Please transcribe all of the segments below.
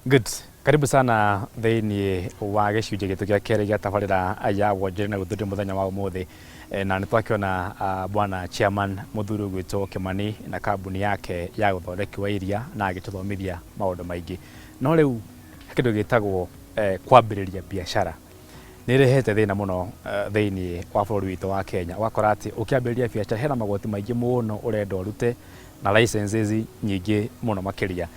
Good. Karibu sana thĩinĩ wa gĩcunjĩ gĩtũ gĩa kerĩ gĩa tabarĩra ya wonjoria na gũthũria mũthenya wa ũmũthĩ, na nĩtwakĩona bwana chairman mũthuri ũgwĩtwo Kimani na kambuni yake ya ũthondeki wa iria na agĩtũthomithia maũndũ maingĩ. No rĩu kĩndũ gĩtagwo kwambĩrĩria biacara nĩrehete thĩna mũno thĩinĩ wa bũrũri witũ wa Kenya. Wakora atĩ ũkĩambĩrĩria biacara hena magoti maingĩ mũno ũrenda ũrute na licenses nyingĩ mũno makĩria.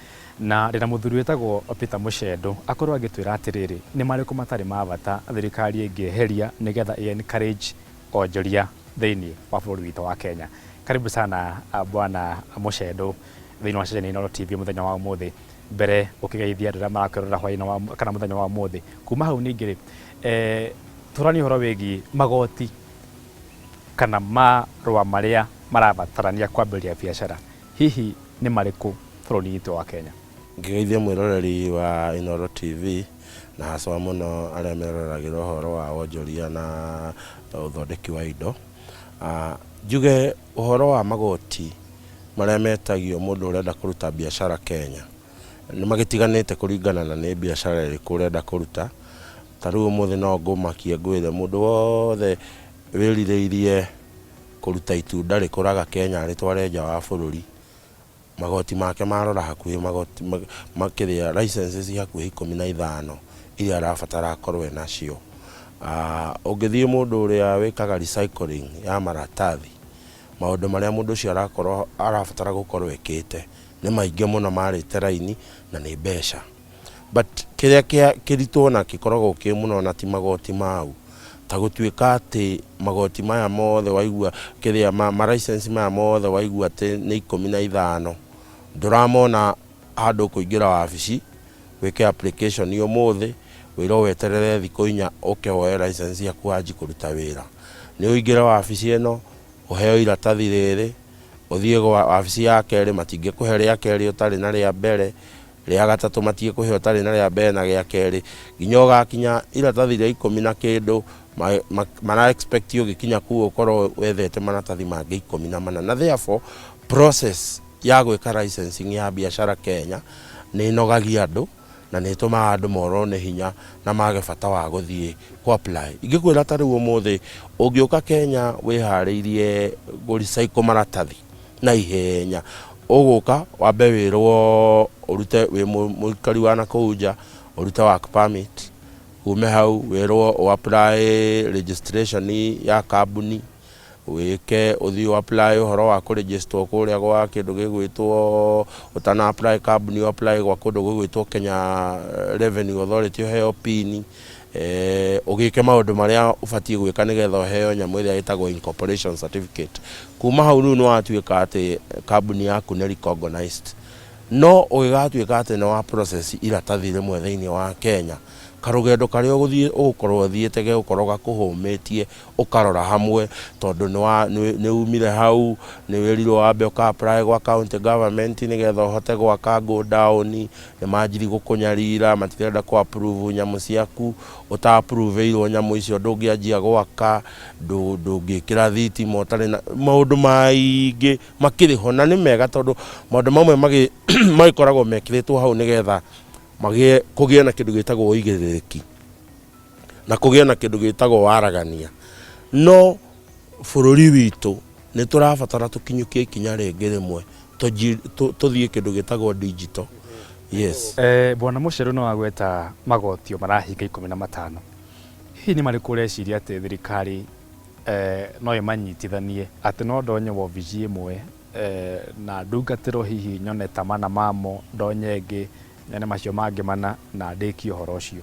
Na rĩna mũthuri wĩtagwo Peter Muchendo akorwo agĩtwĩra atĩrĩrĩ nĩ marĩkũ matarĩ ma bata thirikari ĩngĩeheria nĩgetha encourage onjoria thĩinĩ wa bũrũri witũ wa Kenya. Karibu sana bwana Muchendo thĩinĩ wa ceceni Inooro TV mũthenya wa ũmũthĩ. Mbere ũkĩgeithia andũ arĩa marakwĩrora hwaĩ-inĩ kana mũthenya wa ũmũthĩ, kuma hau ningĩ tũranie ũhoro wĩgiĩ magoti kana marũa marĩa marabatarania kwambĩrĩria biacara, hihi nĩ marĩkũ bũrũri witũ wa Kenya? Ngĩgeithia mwĩroreri wa Inooro TV na haswa mũno arĩa meroragĩra ũhoro wa wonjoria na ũthondeki wa indo. Njuge ũhoro wa magoti marĩa metagio mũndũ ũrenda kũruta biacara Kenya nĩ magĩtiganĩte kũringana na nĩ biacara ĩrĩkũ ũrenda kũruta. Ta rĩu ũmũthĩ no ngũmakie ngwĩre mũndũ wothe wĩrirĩirie kũruta itunda rĩkũraga Kenya rĩtware nja wa bũrũri, magoti make marora hakuhĩ magoti makĩria licenses hakuhĩ 15 iria arabatara akorwo nacio. Ũngĩthiĩ mũndũ ũrĩa wĩkaga recycling ya maratathi, maũndũ marĩa mũndũ ũcio arabatara gũkorwo ekĩte nĩ maingĩ mũno marĩte raini na nĩ mbeca. But kĩrĩa kĩritũ na gĩkoragwo kĩ mũno na ti magoti mau, ta gũtuĩka atĩ magoti maya mothe waigua kĩrĩa ma license maya mothe waigua atĩ nĩ 15 ndũramona handũ kũingĩra wabici wĩke application ũmũthĩ wĩrwo weterere thikũ 4 ũkeoe license yaku wanji kũruta wĩra. Nĩ ũingĩra wabici ĩno ũheo iratathi rĩrĩ, ũthiĩ wabici ya kerĩ matingĩkũhe rĩa kerĩ ũtarĩ na rĩa mbere, rĩa gatatũ matingĩkũhe ũtarĩ na rĩa mbere na gĩa kerĩ, nginya ũgakinya iratathi rĩa 10 na kĩndũ mana expect ũgĩkinya kuo ũkorwo wethete maratathi mangĩ 14. Na therefore process ya gwĩka licensing ya biacara Kenya nĩ inogagia andũ na nĩ tũmaga andũ morwo nĩ hinya na mage bata wa gũthiĩ ku apply. Ingĩkwĩra ta rĩu ũmũthĩ ũngĩũka Kenya wĩharĩirie recycle maratathi na ihenya, ũgũka wambe wĩrwo ũrute wĩ mũikari wa nakũu nja ũrute work permit, ume hau wĩrwo apply registration ya kambuni, wĩke ũthiĩ apply ũhoro wa kũregister kũrĩa gwa kĩndũ gĩgwĩtwo ũtana apply kambuni apply gwa kũndũ gĩgwĩtwo Kenya Revenue Authority ũheo pin, ũgĩke maũndũ marĩa ũbatiĩ gwĩka nĩgetha ũheo nyamũ ĩrĩa ĩtagwo incorporation certificate. Kuma hau rĩu nĩ watuĩka atĩ kambuni yaku nĩ recognized. No ũgĩgatuĩka atĩ nĩ wa process iratathi rĩmwe thĩinĩ wa Kenya, karũgendo karĩa ũgũkorwo ũthiĩte gũkorwo gakũhũmĩtie ũkarora hamwe tondũ nĩ umire hau nĩ wĩrirwo wambe ũka apply gwa county government nĩgetha ũhote gwaka go down, nĩ manjiri gũkũnyarira matirenda ku approve nyamũ ciaku, ũta approve irwo nyamũ icio ndũngĩanjia gwaka, ndũngĩkĩra thitima ũtarĩ na maũndũ maingĩ makĩrĩho. Na nĩ mega tondũ maũndũ mamwe magĩkoragwo mekĩrĩtwo hau nĩgetha kũgĩa na kĩndũ gĩtagwo ũigĩrĩrĩki na kũgĩa na kĩndũ gĩtagwo waragania. No bũrũri witũ nĩ tũrabatara tũkinyũkie ikinya rĩngĩ rĩmwe tũthiĩ kĩndũ gĩtagwo digital. Yes. Bwana Muchendo no agweta magotio marahinga 15. Hihi nĩ marĩkũ ũreciria atĩ thirikari no ĩmanyitithanie atĩ no ndonye wabici ĩmwe na ndungatĩrwo hihi nyone ta mana mamo ndonye ĩngĩ nene macio mangĩ mana na ndĩkie ũhoro ũcio?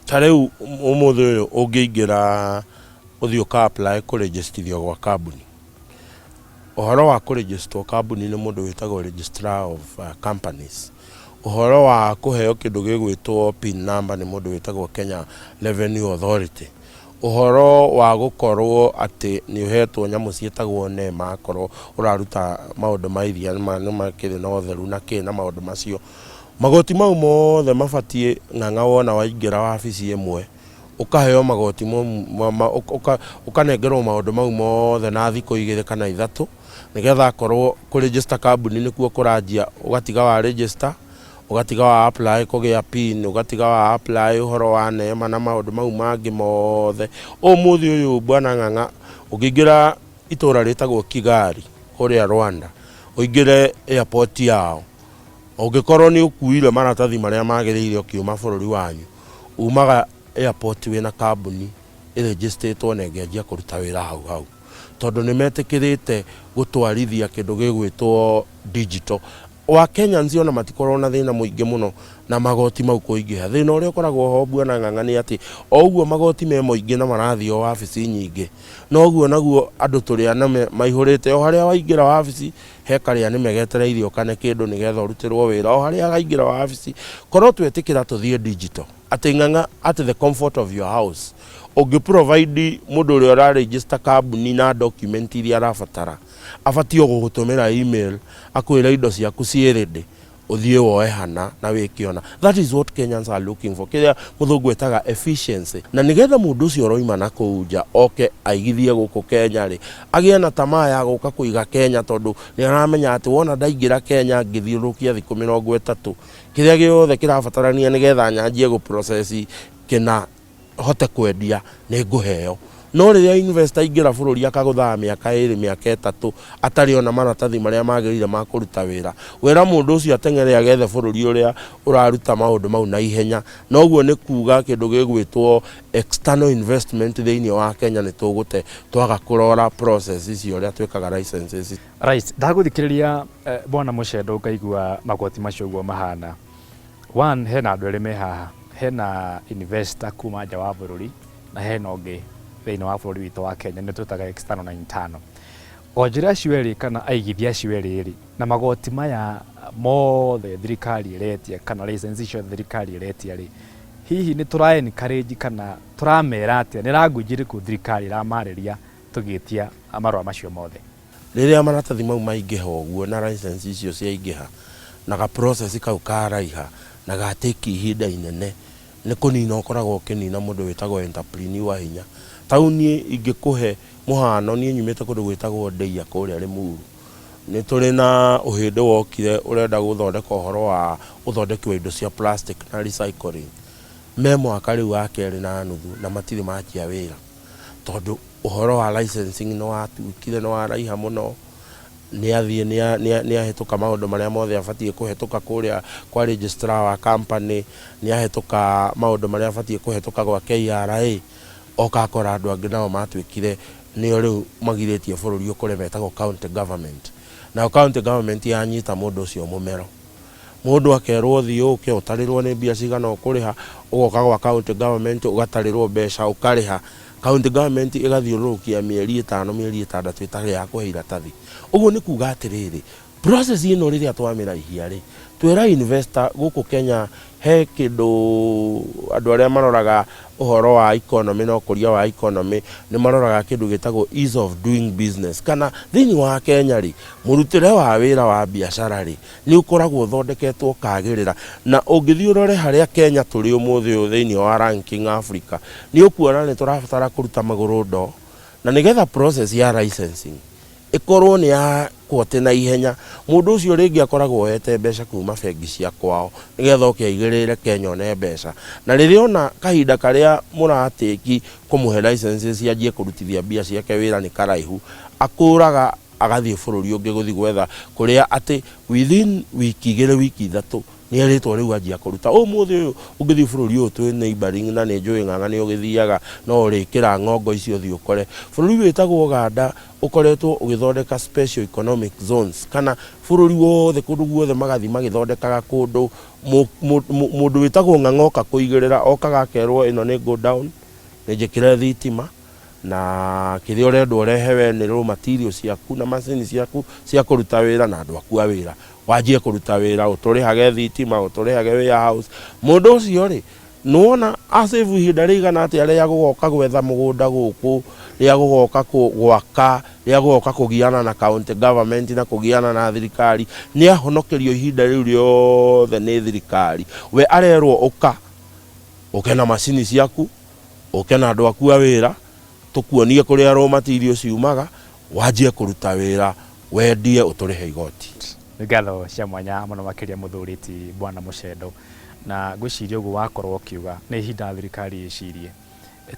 Ta rĩu ũmũthĩ ũyũ ũngĩingĩra ũthiĩ ũka apply kũregistithio gwa kambuni. Ũhoro wa kũregister kambuni nĩ mũndũ wĩtagwo registrar of companies. Ũhoro wa kũheo kĩndũ gĩgwĩtwo pin number nĩ mũndũ wĩtagwo Kenya Revenue Authority. Ũhoro wa gũkorwo atĩ nĩ ũhetwo nyamũ ciĩtagwo NEMA akorwo ũraruta maũndũ ma iria nĩ makĩrĩ na ũtheru na kĩ na maũndũ macio. Magoti mau mothe mabatiĩ ng'ang'a wona waingĩra wabici ĩmwe ũkaheo magoti ũkanengerwo maũndũ mau mothe na thikũ 2 kana 3 nĩgetha akorwo kũregister kambuni nĩkuo kũranjia ũgatiga wa register ugatiga wa apply kugia pin, ugatiga wa apply uhoro wa neema na maundu mau mangi mothe. Umuthi uyu bwana Ng'ang'a ukigira itura ritagwo Kigali kuria Rwanda, uingire airport yao, ungikorwo ni ukuire maratathi maria magiriire ukiuma bururi wanyu, umaga airport wina kambuni registered na ngeanjia kuruta wira hau tondu ni metikirite gutwarithia kindu gigwitwo digital. Wa Kenya nzio na matikorwo na thina muingi muno na magoti mau kuingiha. Thina uria ukoragwo ho bwana Ng'ang'a ni ati oguo magoti me muingi na marathi o wabici nyingi, no guo naguo andu turia na maihurite o haria waingira wabici he karia ni megetereirio kane kindu nigetha urutirwo wira o haria gaingira wabici. Korwo twetikira tuthie digital ati Ng'ang'a at the comfort of your house, ugi provide mundu uria ura register kambuni na document iria arabatara, abatio gugutumira email akwira indo ciaku ci ready, uthie woe hana na wikiona. That is what Kenyans are looking for. Kiria muthungu etaga efficiency. Na nigetha mundu ucio roima na kuja oke aigithie guku Kenya ri agia na tamaa ya guka kuiga Kenya tondu ni aramenya ati wona ndaingira Kenya ngithiurukia thiku 30 kiria giothe kirabatarania nigetha nyanjie gu process kina hote kwendia ni nguheo. No riria investor ingira bururi akagutha miaka 2 miaka 3 atari ona maratathi maria magirire ma kuruta wira, wira mundu ucio atengere agethe bururi uria uraruta maundu mau na ihenya. Noguo ni kuga kindu gigwitwo external investment thiini wa Kenya ni tugute twaga kurora process icio uria twikaga licenses. Right, ndaguthikiriria bwana Muchendo ngaigua magoti macio guo mahana. One, hena andu eri me haha, hena investor kuma nja wa bururi na hena ungi thiini wa bururi witu wa Kenya ni twitaga external na internal. O njira acio eri kana aigithia acio eri na magoti maya mothe thirikari iretia kana license icio thirikari iretia ri, hihi ni tura encourage kana turamera atia ni rangujiri ku thirikari ramariria tugitia amarwa macio mothe? Riria maratathi mau maingiha uguo na license icio ciaingiha na ga process kau karaiha na gateki ihinda inene, ni kunina ukoragwo kinina mundu witagwo entrepreneur hinya. Tauni ingikuhe muhano ni nyumite kundu gwitagwo Ndeia kuria Limuru, ni turi na uhinde wokire urenda guthondeka uhoro wa uthondeki wa indo cia plastic na recycling. Me mwaka riu wa 2 na nuthu na matiri makia wira tondu uhoro wa licensing no watukire no waraiha muno. Ni athie ni ahituka maundu maria mothe abatie kuhituka kuria kwa registrar wa company, ni ahituka maundu maria abatie kuhituka gwa KRA, okakora andu angi nao matwikire ni riu magiritie bururi ukore betagwo county government. Na county government yanyita mundu ucio mumero, mundu akerwo thii uke utarirwo ni mbia cigana ukuriha, ugoka gwa county government ugatarirwo mbeca ukariha. County government igathiurukia mieri 5 mieri 6 itari ya kuhe iratathi. Uguo ni kuga atiriri process ino riria twamira ihia ri twira investor guku Kenya he kindu andu aria maroraga uhoro wa economy no kuria wa economy ni maroraga kindu gitagwo ease of doing business. Kana thiini wa Kenya ri murutire wa wira wa biashara ri ni ukoragwo thondeketwo kagirira, na ungithii urore haria Kenya turi umuthi u thiini wa ranking Africa ni ukuona ni turabatara kuruta maguru ndo, na nigetha process ya licensing ikorwo ni ya kuote na ihenya. Mundu ucio ringi akoragwo wete mbeca kuma bengi cia kwao nigetha ukiaigirire Kenya one mbeca, na riria ona kahinda karia muratiki kumuhe licenses yanjie kurutithia bia ciake wira ni karaihu, akuraga agathie bururi ungi guthi gwetha kuria ati within wiki 2 wiki 3 ni aritwo riu anjia kuruta. Umuthi uyu ungithi bururi uyu twi neighboring na ni njui Ng'ang'a ni ugithiaga no urikira ng'ongo icio thi ukore bururi witagwo Uganda ukoretwo ugithondeka special economic zones, kana bururi wothe kundu guothe magathi magithondekaga kundu mundu witagwo Ng'ang'a oka kuigirira okaga akerwo ino ni go down ni njikire thitima na kiria urendwo urehewe ni raw materials ciaku na macini ciaku cia kuruta wira na andu aku a wira wanjie kuruta wira uturihage thitima uturihage warehouse. Mundu ucio ri nuona asave ihinda rigana ati aria gugoka gwetha mugunda guku ria gugoka gwaka ria gugoka kugiana na county government na kugiana na thirikari ni ahonokerio ihinda riu riothe ni thirikari. We arerwo uka ukena macini ciaku ukena andu aku a wira tukuonie kuria raw materials ciumaga wanjie kuruta wira wendie uturihe igoti. nĩ ngatho cia mwanya mũno makĩria mũthũrĩti Bwana Muchendo, na ngwĩciria ũguo wakorwo ũkiuga nĩ ihinda thirikari ĩcirie,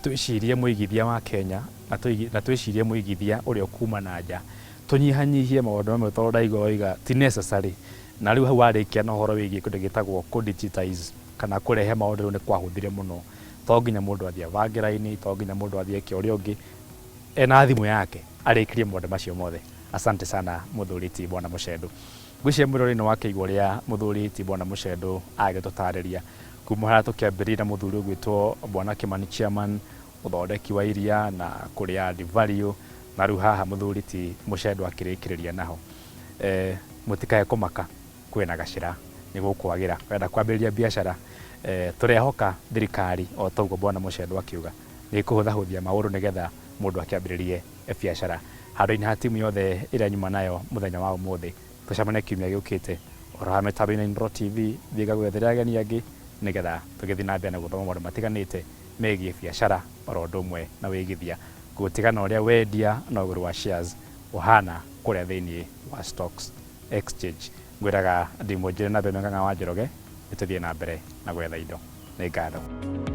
twĩcirie mũigithia wa Kenya na twĩcirie mũigithia ũrĩa ũkuma na nja, tũnyihanyihie maũndũ mamwe tondũ ndaigua oiga ti necessary, na rĩu hau warĩkia na ũhoro wĩgiĩ kĩndũ gĩtagwo digitize kana kũrehe maũndũ rĩu nĩ kwahũthire mũno, to nginya mũndũ athiĩ avangĩra-inĩ, to nginya mũndũ athiĩ eke ũrĩa ũngĩ, ena thimũ yake arĩkirie maũndũ macio mothe. Asante sana mũthũrĩti Bwana Muchendo. Ngwĩciria mwĩrori-inĩ wake igũrũ rĩa mũthũrĩti Bwana Muchendo agĩtũtarĩria kuma harĩa tũkĩambĩrĩria na mũthuri ũgwĩtwo Bwana Kĩmani Chairman, ũthondeki wa iria na kũrĩa add value, na rĩu haha mũthũrĩti Muchendo akĩrĩkĩrĩria naho. Mũtikae kũmaka, kwĩna gacĩra nĩ gũkwagĩra, wenda kwambĩrĩria biacara, tũrehoka thirikari o toguo Bwana Muchendo akiuga nĩ kũhũthahũthia maũndũ nĩgetha mũndũ akĩambĩrĩrie biacara. Handũ-inĩ ha timu yothe ĩrĩa nyuma nayo mũthenya wa ũmũthĩ, tũcemane kiumia gĩũkĩte oro ha mĩtambo-inĩ Inooro TV, thiĩ ngagwethera ageni angĩ nĩgetha tũgĩthiĩ na mbere na gũthoma maũndũ matiganĩte megiĩ biacara oro ũndũ ũmwe na wĩigithia, gũtigana ũrĩa wendia na ũgũri wa shares ũhana kũrĩa thĩiniĩ wa stocks exchange. Ngwĩraga ndĩ mwonjere na mbere Ng'ang'a wa Njoroge, nĩ tũthiĩ na mbere na gwetha indo. Nĩ ngatho.